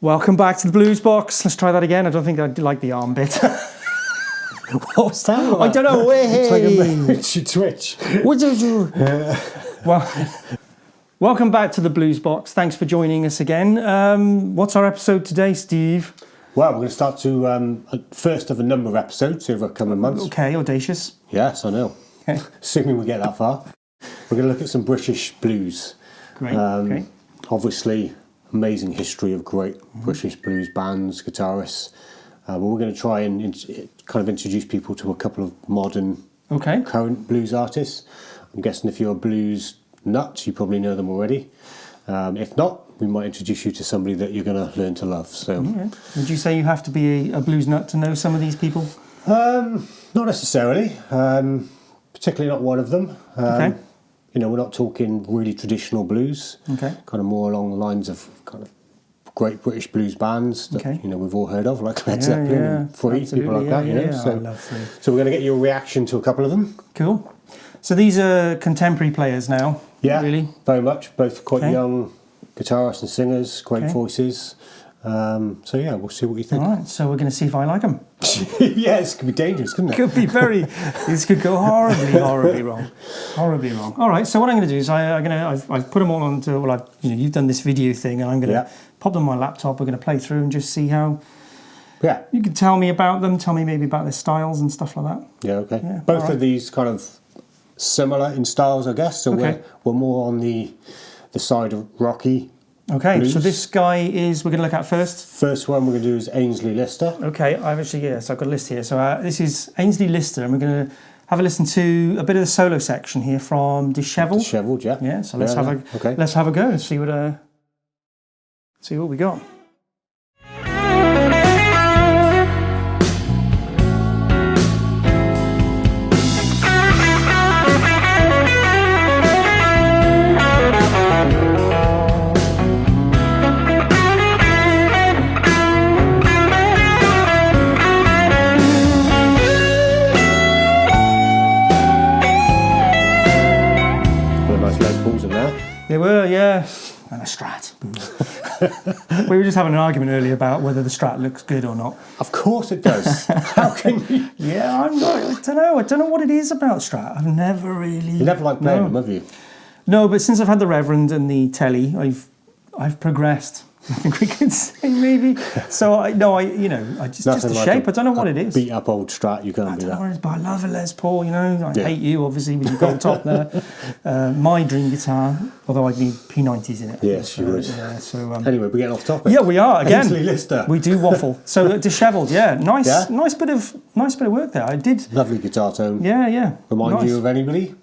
Welcome back to the Blues Box. Let's try that again. I don't think I like the arm bit. What was that about? I don't know. It's like a twitch. What did you? Well, welcome back to the Blues Box. Thanks for joining us again. What's our episode today, Steve? Well, we're going to start to first of a number of episodes over the coming months. Okay, audacious. Yes, I know. Okay. Assuming we get that far. We're going to look at some British blues. Great. Okay. Obviously, amazing history of great British blues bands, guitarists. But we're going to try and kind of introduce people to a couple of modern, current blues artists. I'm guessing if you're a blues nut, you probably know them already. If not, we might introduce you to somebody that you're going to learn to love. So, Would you say you have to be a blues nut to know some of these people? Not necessarily. Particularly not one of them. Okay. You know, we're not talking really traditional blues. Okay. Kind of more along the lines of kind of great British blues bands that you know we've all heard of, like Led Zeppelin and Free, people like that. You know, I love Free. So we're going to get your reaction to a couple of them. Cool. So these are contemporary players now. Yeah, really, very much. Both quite young guitarists and singers, great voices. So yeah, we'll see what you think. All right. So we're going to see if I like them. Yeah, this could be dangerous, couldn't it? Could be very. This could go horribly wrong. Horribly wrong. All right. So what I'm going to do is I've put them all onto. Well, you've done this video thing, and I'm going to pop them on my laptop. We're going to play through and just see how. Yeah. You can tell me about them. Tell me maybe about their styles and stuff like that. Yeah. Okay. Yeah, Both of these kind of similar in styles, I guess. So we're more on the side of rocky. Okay, blues. so this guy is we're going to look at first. First one we're going to do is Aynsley Lister. Okay, I've actually, so I've got a list here. So this is Aynsley Lister, and we're going to have a listen to a bit of the solo section here from Dishevelled. Dishevelled, yeah. Yeah, so let's have a go and see what we got. They were, yeah. And a Strat. We were just having an argument earlier about whether the Strat looks good or not. Of course it does. How can you? Yeah, I don't know what it is about Strat. I've never really... You never liked playing them, have you? No, but since I've had the Reverend and the Telly, I've progressed. I think we could say maybe. So just the like shape. I don't know what it is. Beat up old Strat, you can't do that. It is, but I love a Les Paul. You know, I hate you obviously with your gold top there. My dream guitar, although I'd need P90s in it. Yes, you would. Yeah. So anyway, we're getting off topic. Yeah, we are again. Aynsley Lister. We do waffle. So Dishevelled, nice bit of work there. I did. Lovely guitar tone. Yeah. Remind you of anybody?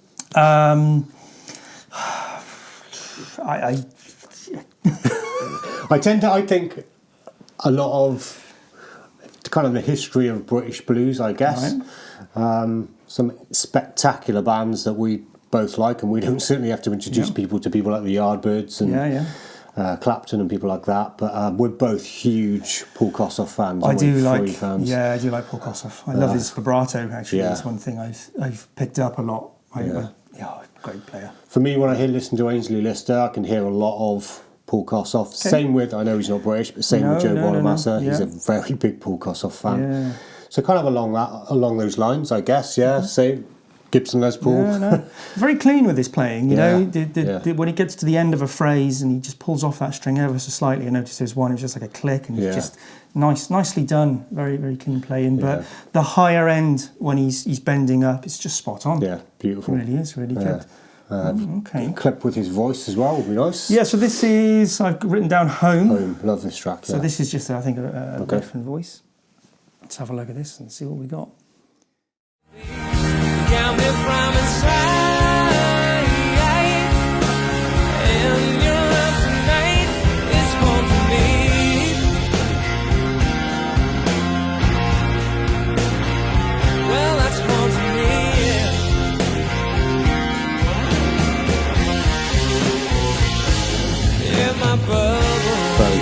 I think a lot of kind of the history of British blues, I guess. Right. Some spectacular bands that we both like, and we don't certainly have to introduce people to people like the Yardbirds and Clapton and people like that. But we're both huge Paul Kossoff fans. I do like Paul Kossoff. I love his vibrato. Actually, that's one thing I've picked up a lot. Great player. For me, when I listen to Aynsley Lister, I can hear a lot of Paul Kossoff. Okay. Same with, I know he's not British, but same with Joe Bonamassa. He's a very big Paul Kossoff fan. Yeah. So kind of along those lines, I guess. Yeah. Same. Gibson Les Paul. Very clean with his playing. You know, when he gets to the end of a phrase and he just pulls off that string ever so slightly. I noticed there's one. It was just like a click, and it's just nicely done. Very, very clean playing. But the higher end when he's bending up, it's just spot on. Yeah, beautiful. It really is. Really good. Okay. Clip with his voice as well would be nice. Yeah. So this is I've written down Home. Home. Love this track. So this is just I think a different voice. Let's have a look at this and see what we got. Count me from inside, and your love tonight is home to me. Well, that's home to me. Yeah, my bubble. Very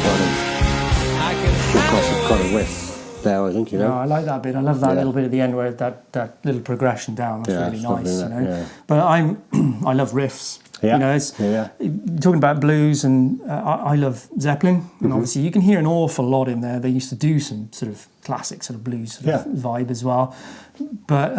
kind of riff there, I think, you know. No, I like that bit. I love that little bit at the end where that little progression down. That's really nice, you know. Yeah. But I love riffs. Yeah. You know, it's talking about blues, and I love Zeppelin, and obviously you can hear an awful lot in there. They used to do some sort of classic sort of blues sort of vibe as well, but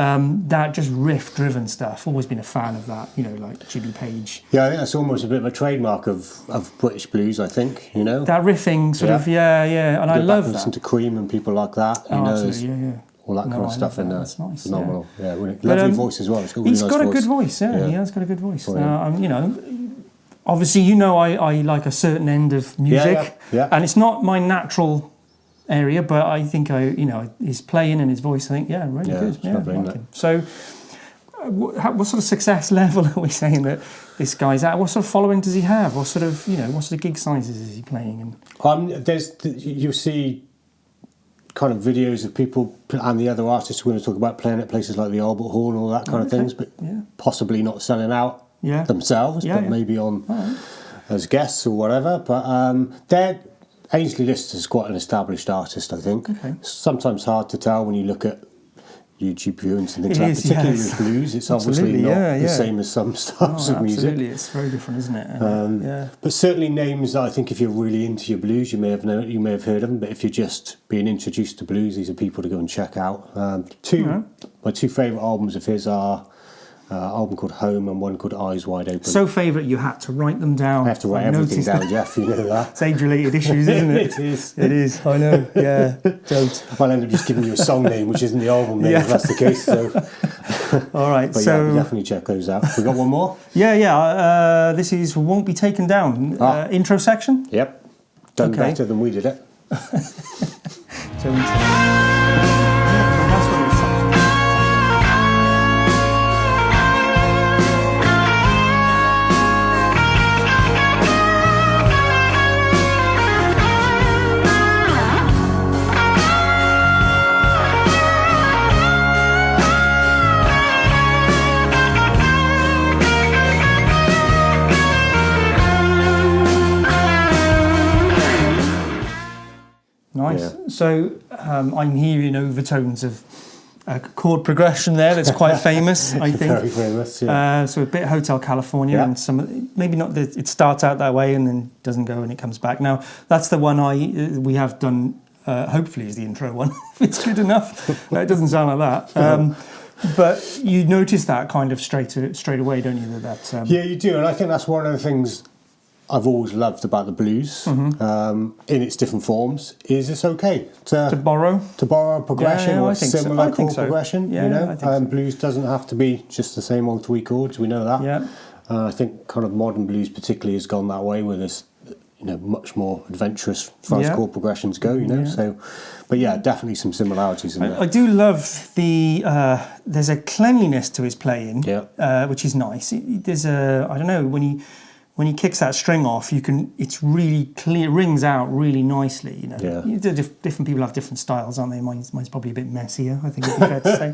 that just riff-driven stuff. Always been a fan of that. You know, like Jimmy Page. Yeah, I think that's almost a bit of a trademark of British blues. I think, you know, that riffing sort of and I love that. Listen to Cream and people like that. You know, absolutely, all that kind of stuff in there. That's nice. Phenomenal. Yeah, really. Lovely voice as well. He's got a good voice. Yeah, he has got a good voice. You know, obviously, you know, I like a certain end of music, and it's not my natural area, but I think his playing and his voice, I think, really good. Yeah, lovely, like him. So, what sort of success level are we saying that this guy's at? What sort of following does he have? What sort of what sort of gig sizes is he playing? And you see kind of videos of people and the other artists who are going to talk about playing at places like the Albert Hall and all that kind of things, but possibly not selling out themselves, but maybe on as guests or whatever. But Aynsley Lister is quite an established artist, I think. Okay. Sometimes hard to tell when you look at YouTube viewings and things like that, particularly with blues. It's obviously not the same as some styles of music. Absolutely, it's very different, isn't it? But certainly names that I think if you're really into your blues, you may have heard of them. But if you're just being introduced to blues, these are people to go and check out. My two favourite albums of his are an album called Home and one called Eyes Wide Open. So favourite, you had to write them down. I have to write everything down, Jeff. You know that. It's age-related issues, isn't it? It is. I know. Yeah. Don't. I'll end up just giving you a song name, which isn't the album name, if that's the case. So. All right. But definitely check those out. We got one more. This is Won't Be Taken Down. Intro section. Yep. Done better than we did it. Nice. Yeah. So I'm hearing overtones of a chord progression there that's quite famous, I think. Very famous, yeah. So a bit Hotel California, and some maybe not. It starts out that way and then doesn't go and it comes back. Now that's the one we have done. Hopefully, is the intro one. If it's good enough, it doesn't sound like that. But you notice that kind of straight away, don't you? Yeah, you do, and I think that's one of the things I've always loved about the blues, in its different forms. Is it's okay to borrow a progression or a similar chord progression? Yeah, you know, I think so. Blues doesn't have to be just the same old three chords. We know that. Yeah. I think kind of modern blues particularly has gone that way, where there's much more adventurous as far as chord progressions go. You know, so. But definitely some similarities in there. I do love there's a cleanliness to his playing, which is nice. There's I don't know, when he kicks that string off, it's really clear, rings out really nicely. You know, different people have different styles, aren't they? Mine's probably a bit messier, I think it'd be fair to say.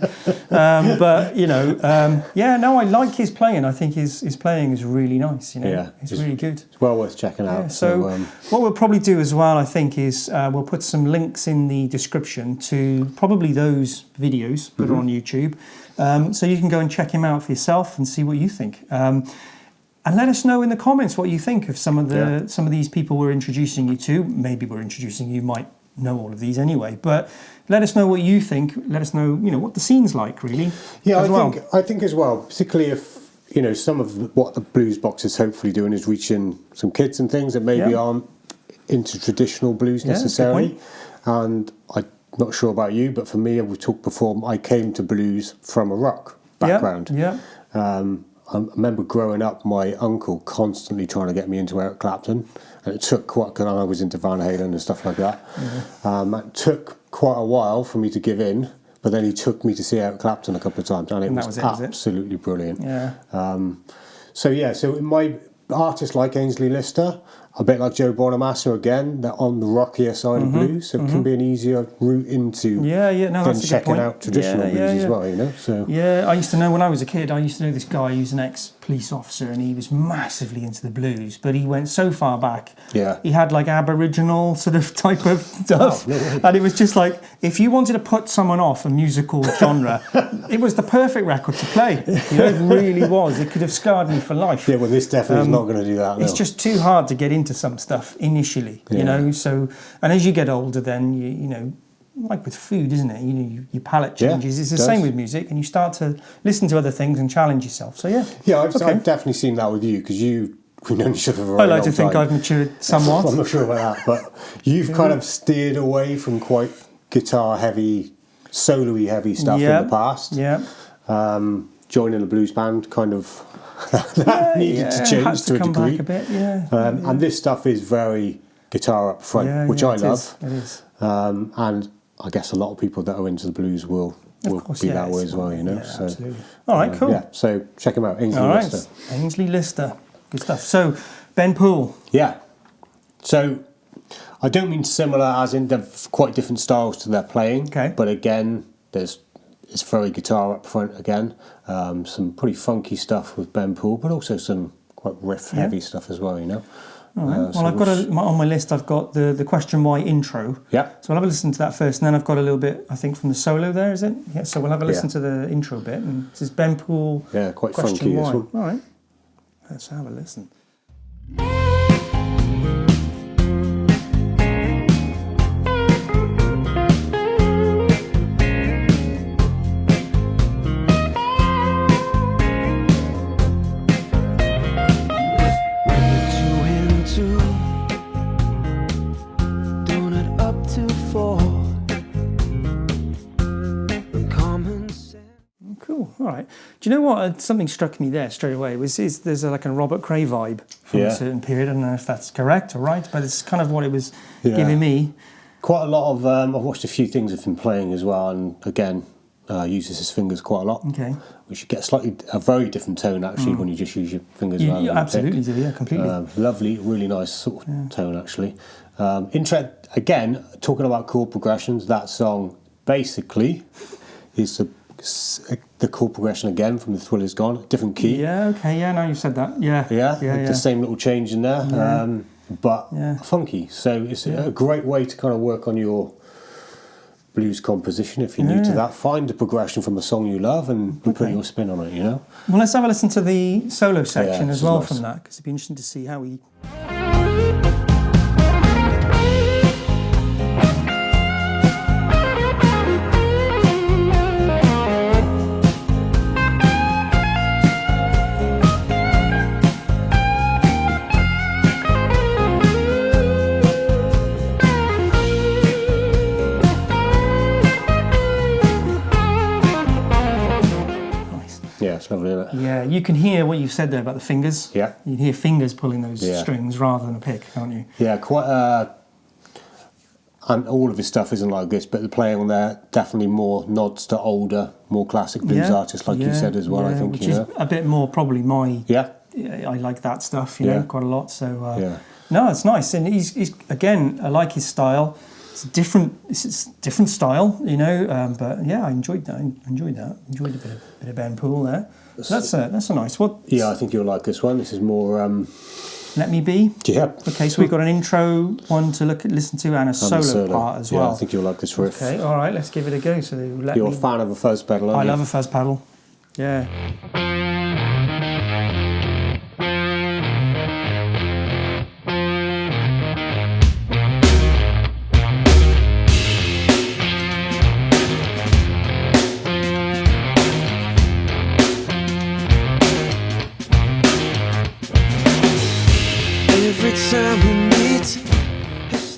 But I like his playing. I think his playing is really nice. You know, it's really good. It's well worth checking out. Yeah, so what we'll probably do as well, I think, is we'll put some links in the description to probably those videos that are on YouTube, so you can go and check him out for yourself and see what you think. And let us know in the comments what you think of some of these people we're introducing you to. Maybe we're introducing you might know all of these anyway, but let us know what you think. Let us know, what the scene's like, really. Yeah, I think as well, particularly if some of what the Blues Box is hopefully doing is reaching some kids and things that maybe aren't into traditional blues necessarily. And I'm not sure about you, but for me, we've talked before, I came to blues from a rock background. I remember growing up, my uncle constantly trying to get me into Eric Clapton, and it took because I was into Van Halen and stuff like that. It took quite a while for me to give in, but then he took me to see Eric Clapton a couple of times, and it was absolutely brilliant. Yeah. So my artists like Aynsley Lister, a bit like Joe Bonamassa again, they're on the rockier side of blues, so it can be an easier route into that's checking out traditional blues as well, you know. So I used to know when I was a kid, I used to know this guy who's an ex-police officer, and he was massively into the blues, but he went so far back. Yeah. He had like Aboriginal sort of type of stuff. Oh, no way. And it was just like, if you wanted to put someone off a musical genre, it was the perfect record to play. You know, it really was. It could have scarred me for life. yeah, well, this definitely is not going to do that. It's just too hard to get into some stuff initially, you know. So, and as you get older, then you know, like with food, isn't it? You know, your palate changes. It's the same with music, and you start to listen to other things and challenge yourself. So I've definitely seen that with you because we've known each other for a very I like long to think time. I've matured somewhat. I'm not sure about that, but you've kind of steered away from quite guitar heavy, solo-y heavy stuff in the past. Yeah. Joining a blues band kind of that needed to change to a degree. Back a bit, And this stuff is very guitar up front, which I love. It is. And I guess a lot of people that are into the blues will be that way as well, you know. Yeah, so, absolutely. All right, cool. So check them out, Aynsley Lister. Aynsley Lister. Good stuff. So, Ben Poole. Yeah. So, I don't mean similar as in they're quite different styles to their playing. Okay. But again, it's very guitar up front again. Some pretty funky stuff with Ben Poole, but also some quite riff heavy stuff as well, you know. All right. Well, I've got on my list, I've got the Question Why intro. Yeah. So I'll have a listen to that first, and then I've got a little bit, I think, from the solo there, is it? Yeah, so we'll have a listen to the intro bit. And this is Ben Poole. Yeah, quite Question funky Why. this one. All right. Let's have a listen. All right. Do you know what? Something struck me there straight away. There's like a Robert Cray vibe from a certain period. I don't know if that's correct or right, but it's kind of what it was giving me. Quite a lot of. I've watched a few things of him playing as well, and again, uses his fingers quite a lot. Okay. Which you get a very different tone actually when you just use your fingers. You absolutely do, yeah, completely. Lovely, really nice sort of tone actually. Again, talking about chord progressions, that song basically is the chord progression again from The Thrill Is Gone, different key. Yeah, okay, yeah, now you've said that. Yeah. The same little change in there, but funky. So it's a great way to kind of work on your blues composition if you're new to that. Find the progression from a song you love and put your spin on it, you know? Well, let's have a listen to the solo section as well from that, because it'd be interesting to see how he... Lovely, isn't it? Yeah, you can hear what you've said there about the fingers. Yeah. You can hear fingers pulling those strings rather than a pick, can't you? Yeah, quite. And all of his stuff isn't like this, but the playing on there definitely more nods to older, more classic blues artists, like you said as well. I think which is a bit more probably my. Yeah. I like that stuff, you know, quite a lot. So no, it's nice, and he's again, I like his style. It's a different style, you know. But yeah, I enjoyed that. Enjoyed a bit of Ben Poole there. So that's a nice one. Yeah, I think you'll like this one. This is more. Let Me Be. Yeah. Okay, so we've got an intro one to listen to and a solo part as well. Yeah, I think you'll like this riff. Okay, all right, let's give it a go. So you're a fan of a fuzz pedal, aren't you? I love a fuzz pedal. Yeah.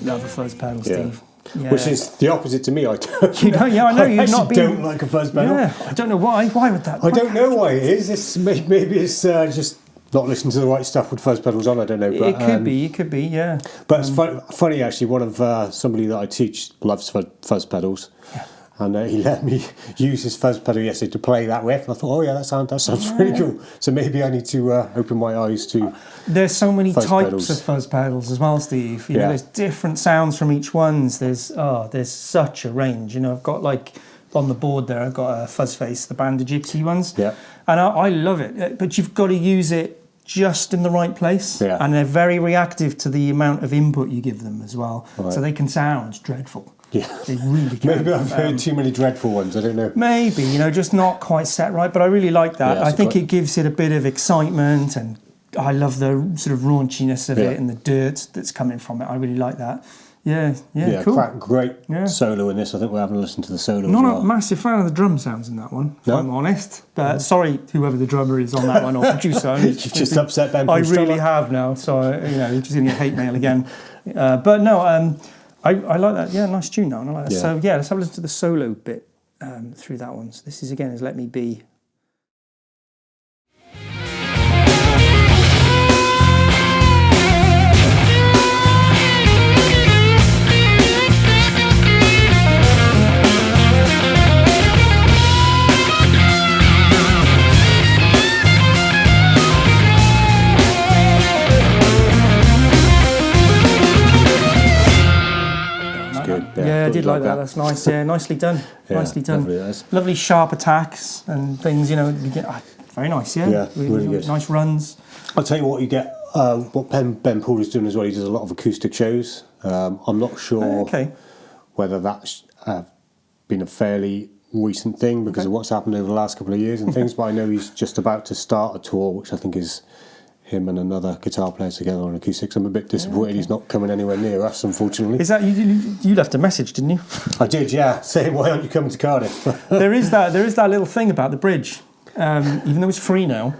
Love a fuzz pedal, Steve. Yeah. Which is the opposite to me. I don't. I know you've not been. Don't like a fuzz pedal. Yeah, I don't know why. Why would that? I don't know why it is. It's maybe it's just not listening to the right stuff with fuzz pedals on. I don't know. But, it could be. Yeah. But it's funny actually. One of somebody that I teach loves fuzz pedals, And he let me use his fuzz pedal yesterday to play that riff. And I thought, oh yeah, that sounds really cool. So maybe I need to open my eyes to. There's so many types of fuzz pedals as well, Steve. You know, there's different sounds from each one. There's such a range. You know, I've got like on the board there, I've got a fuzz face, the Band of Gypsy ones. Yeah. And I love it, but you've got to use it just in the right place. Yeah. And they're very reactive to the amount of input you give them as well. Right. So they can sound dreadful. Yeah. They really can. Maybe I've heard too many dreadful ones, I don't know. Maybe, you know, just not quite set right, but I really like that. Yeah, I think it gives it a bit of excitement, and I love the sort of raunchiness of it and the dirt that's coming from it. I really like that. Yeah, cool. Great solo in this. I think we're having a listen to the solo Not as well. a massive fan of the drum sounds in that one, if I'm honest. But sorry, whoever the drummer is on that one, or producer. You've just upset Ben Poole. I really have now, so, you know, you're just going to get hate mail again. But no, I like that. Yeah, nice tune, and I like that. So, let's have a listen to the solo bit through that one. So this is, again, is Let Me Be. Yeah, I did like that. That's nice. Yeah, nicely done. Nicely done. Lovely sharp attacks and things. You know, very nice. Yeah, really good. Nice runs. I'll tell you what you get. What Ben Poole is doing as well. He does a lot of acoustic shows. I'm not sure whether that's been a fairly recent thing because of what's happened over the last couple of years and things. But I know he's just about to start a tour, which I think is him and another guitar player together on acoustics. I'm a bit disappointed he's not coming anywhere near us, unfortunately. Is that you left a message, didn't you? I did, yeah, saying why aren't you coming to Cardiff? there is that little thing about the bridge. Even though it's free now,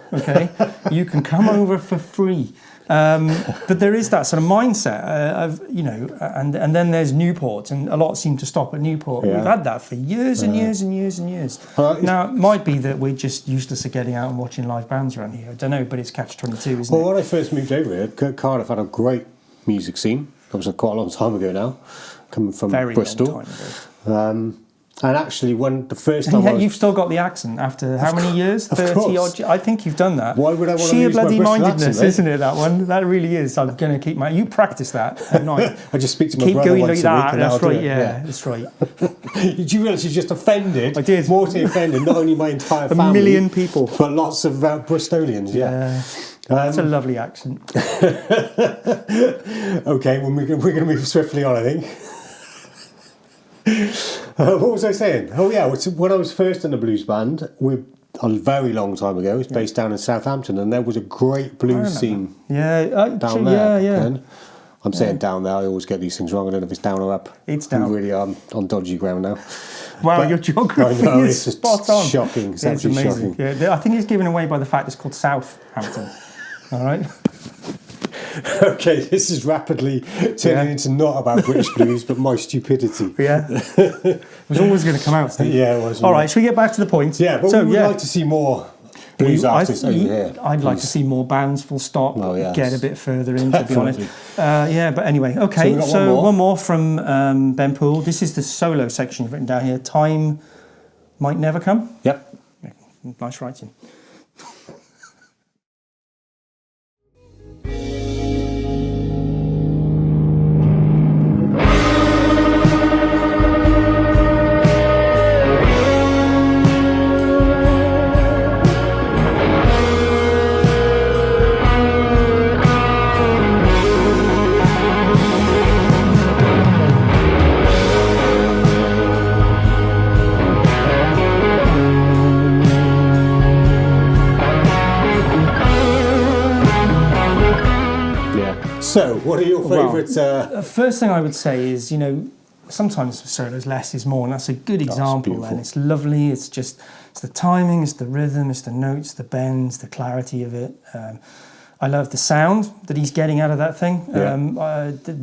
you can come over for free. But there is that sort of mindset of, you know, and then there's Newport, and a lot seem to stop at Newport. We've had that for years and years and years and years. Now, it might be that we're just useless at getting out and watching live bands around here. I don't know, but it's catch-22, isn't it? Well, when I first moved over here, Cardiff had a great music scene. That was quite a long time ago now, coming from Bristol. Long time ago. And actually, when the first time you've still got the accent after how many years? 30 odd. I think you've done that. Why would I want to Sheer lose my bloody Bristol mindedness, accent, isn't it? That one. That really is. I'm going to keep my. You practice that at night. I just speak to my keep brother going once like a week. that. And That's right. Yeah, that's right. Did you realise you just offended? I did. Mortally offended not only my entire family, 1 million people, but lots of Bristolians. Yeah. That's a lovely accent. Okay, well, we're going to move swiftly on, I think. What was I saying? Oh yeah, when I was first in a blues band, a very long time ago, it was based down in Southampton, and there was a great blues scene down there. Yeah. I'm saying down there, I always get these things wrong. I don't know if it's down or up. It's down. We really are on dodgy ground now. Wow, your geography is spot on. Shocking. It's amazing. Shocking. Yeah, I think it's given away by the fact it's called Southampton. All right. Okay, this is rapidly turning into not about British blues, but my stupidity. Yeah. It was always going to come out, Steve. Yeah, it was. All right, should we get back to the point? Yeah, but we would like to see more blues artists over here. I'd like to see more bands, full stop, get a bit further in, to be honest. But anyway, okay, so one more from Ben Poole. This is the solo section you've written down here. Time Might Never Come? Yep. Nice writing. So, what are your favourites? The first thing I would say is, you know, sometimes solos less is more, and that's a good example. And it's lovely. It's the timing, it's the rhythm, it's the notes, the bends, the clarity of it. I love the sound that he's getting out of that thing.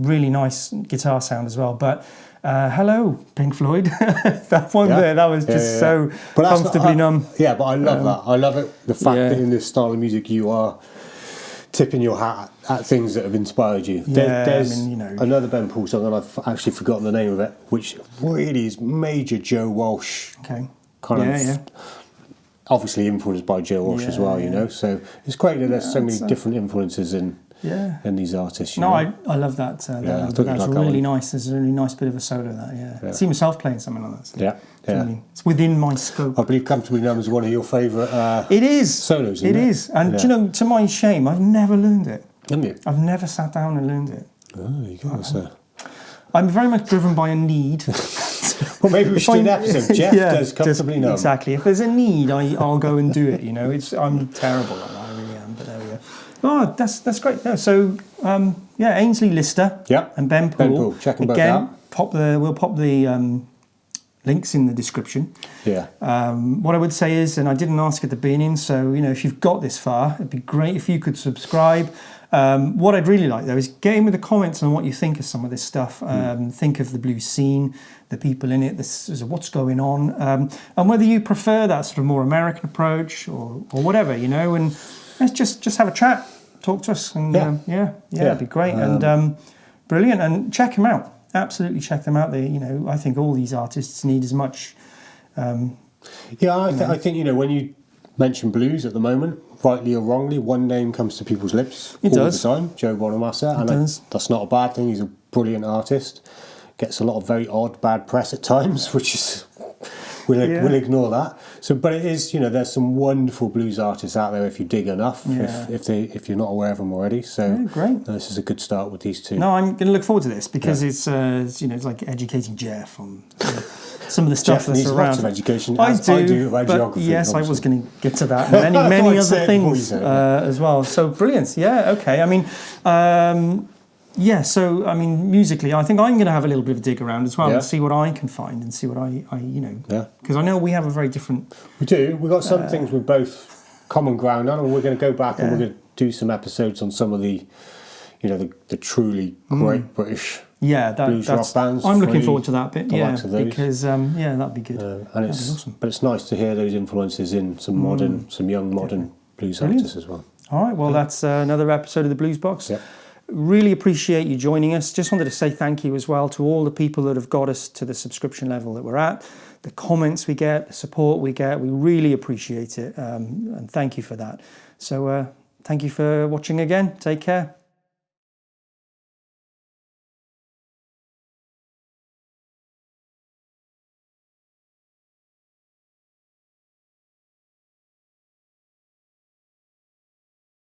Really nice guitar sound as well. But hello, Pink Floyd. That one there, that was just so comfortably numb. Yeah, but I love that. I love it. The fact that in this style of music you are tipping your hat at things that have inspired you. There's another Ben Poole song, and I've actually forgotten the name of it, which really is major Joe Walsh. Okay. Kind of. Obviously influenced by Joe Walsh as well, you know. So it's great that there's so many different influences in these artists. I love that. That's really nice. There's a really nice bit of a solo there. I see myself playing something like that. So it's within my scope. I believe Comfortably Numb is one of your favourite. It is solos. It is, and do you know, to my shame, I've never learned it. Haven't you? I've never sat down and learned it. Oh, there you go. I'm very much driven by a need. Well, maybe we should do an episode. Jeff does Comfortably Numb. Exactly. If there's a need, I'll go and do it. You know, I'm terrible at that. I really am. But there we go. Oh, that's great. Yeah, so Aynsley Lister and Ben Poole. Check them both out. We'll pop the links in the description. Yeah. What I would say is, and I didn't ask at the beginning, so if you've got this far, it'd be great if you could subscribe. What I'd really like though is get in with the comments on what you think of some of this stuff. Think of the blues scene, the people in it, what's going on, and whether you prefer that sort of more American approach or whatever, and let's just have a chat, talk to us, and it'd be great and brilliant. And check them out. Absolutely check them out. I think all these artists need as much. I think when you mention blues at the moment, rightly or wrongly, one name comes to people's lips all the time: Joe Bonamassa, and that's not a bad thing. He's a brilliant artist. Gets a lot of very odd, bad press at times, which is we'll ignore that. So, but it is there's some wonderful blues artists out there if you dig enough. If you're not aware of them already. So great. This is a good start with these two. No, I'm going to look forward to this because it's like educating Jeff on some of the stuff that's around. Lots of education. I do about geography. Yes, obviously. I was going to get to that and many other things as well. So brilliant. Yeah. Okay. I mean. Musically, I think I'm going to have a little bit of a dig around as well and see what I can find and see what I because I know we have a very different. We do. We've got some things we're both common ground on, and we're going to go back and we're going to do some episodes on some of the, the truly great British blues rock bands. I'm looking forward to that bit. Because that'd be good. And it's awesome. But it's nice to hear those influences in some young modern blues artists as well. All right. Well, that's another episode of the Blues Box. Yeah. Really appreciate you joining us. Just wanted to say thank you as well to all the people that have got us to the subscription level that we're at, the comments we get, the support we get. We really appreciate it, and thank you for that. So thank you for watching again. Take care.